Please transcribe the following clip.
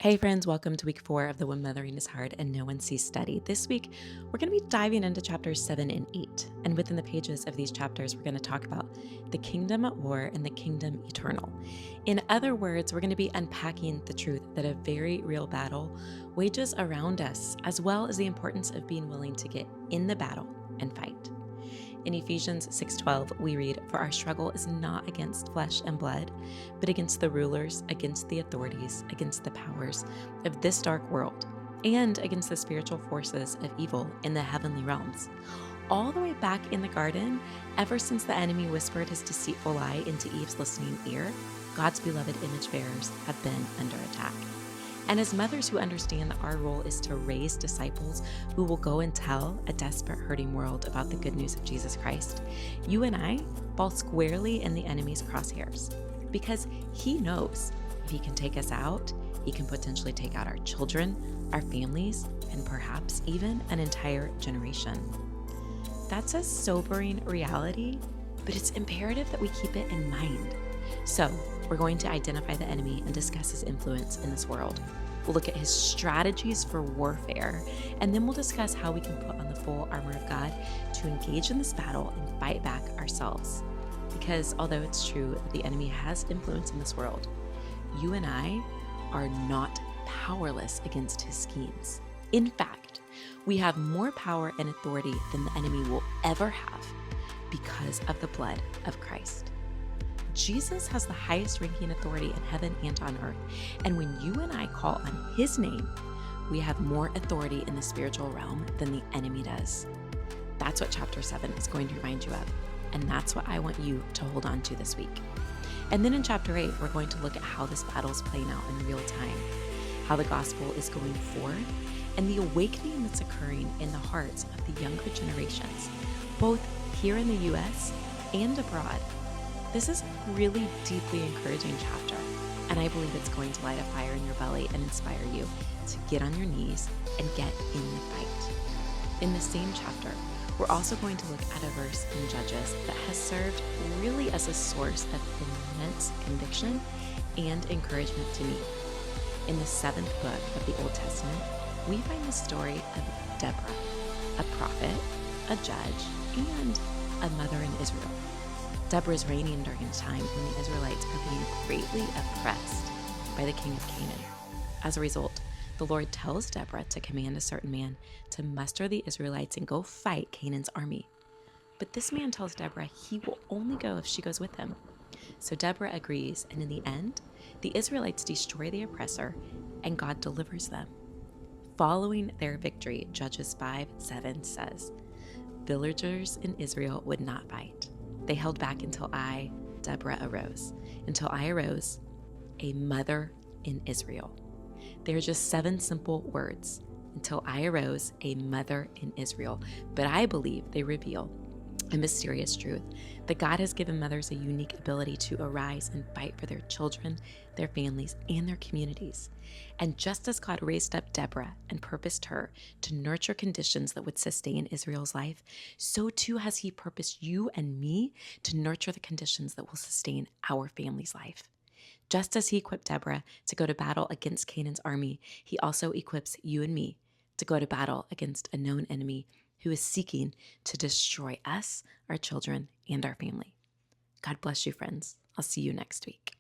Hey friends, welcome to week 4 of the When Mothering is Hard and No One Sees study. This week, we're going to be diving into chapters 7 and 8. And within the pages of these chapters, we're going to talk about the kingdom at war and the kingdom eternal. In other words, we're going to be unpacking the truth that a very real battle wages around us, as well as the importance of being willing to get in the battle and fight. In Ephesians 6:12, we read, "For our struggle is not against flesh and blood, but against the rulers, against the authorities, against the powers of this dark world, and against the spiritual forces of evil in the heavenly realms." All the way back in the garden, ever since the enemy whispered his deceitful lie into Eve's listening ear, God's beloved image bearers have been under attack. And as mothers who understand that our role is to raise disciples who will go and tell a desperate, hurting world about the good news of Jesus Christ, you and I fall squarely in the enemy's crosshairs because he knows if he can take us out, he can potentially take out our children, our families, and perhaps even an entire generation. That's a sobering reality, but it's imperative that we keep it in mind. So, we're going to identify the enemy and discuss his influence in this world. We'll look at his strategies for warfare, and then we'll discuss how we can put on the full armor of God to engage in this battle and fight back ourselves. Because although it's true that the enemy has influence in this world, you and I are not powerless against his schemes. In fact, we have more power and authority than the enemy will ever have because of the blood of Christ. Jesus has the highest ranking authority in heaven and on earth. And when you and I call on his name, we have more authority in the spiritual realm than the enemy does. That's what chapter 7 is going to remind you of. And that's what I want you to hold on to this week. And then in chapter 8, we're going to look at how this battle is playing out in real time, how the gospel is going forward, and the awakening that's occurring in the hearts of the younger generations, both here in the U.S. and abroad. This is a really deeply encouraging chapter, and I believe it's going to light a fire in your belly and inspire you to get on your knees and get in the fight. In the same chapter, we're also going to look at a verse in Judges that has served really as a source of immense conviction and encouragement to me. In the 7th book of the Old Testament, we find the story of Deborah, a prophet, a judge, and a mother in Israel. Deborah is reigning during a time when the Israelites are being greatly oppressed by the king of Canaan. As a result, the Lord tells Deborah to command a certain man to muster the Israelites and go fight Canaan's army. But this man tells Deborah he will only go if she goes with him. So Deborah agrees, and in the end, the Israelites destroy the oppressor, and God delivers them. Following their victory, Judges 5:7 says, "Villagers in Israel would not fight. They held back until I, Deborah, arose. Until I arose, a mother in Israel." They are just 7 simple words. Until I arose, a mother in Israel. But I believe they reveal a mysterious truth that God has given mothers a unique ability to arise and fight for their children, their families, and their communities. And just as God raised up Deborah and purposed her to nurture conditions that would sustain Israel's life, so too has he purposed you and me to nurture the conditions that will sustain our family's life. Just as he equipped Deborah to go to battle against Canaan's army, he also equips you and me to go to battle against a known enemy who is seeking to destroy us, our children, and our family. God bless you, friends. I'll see you next week.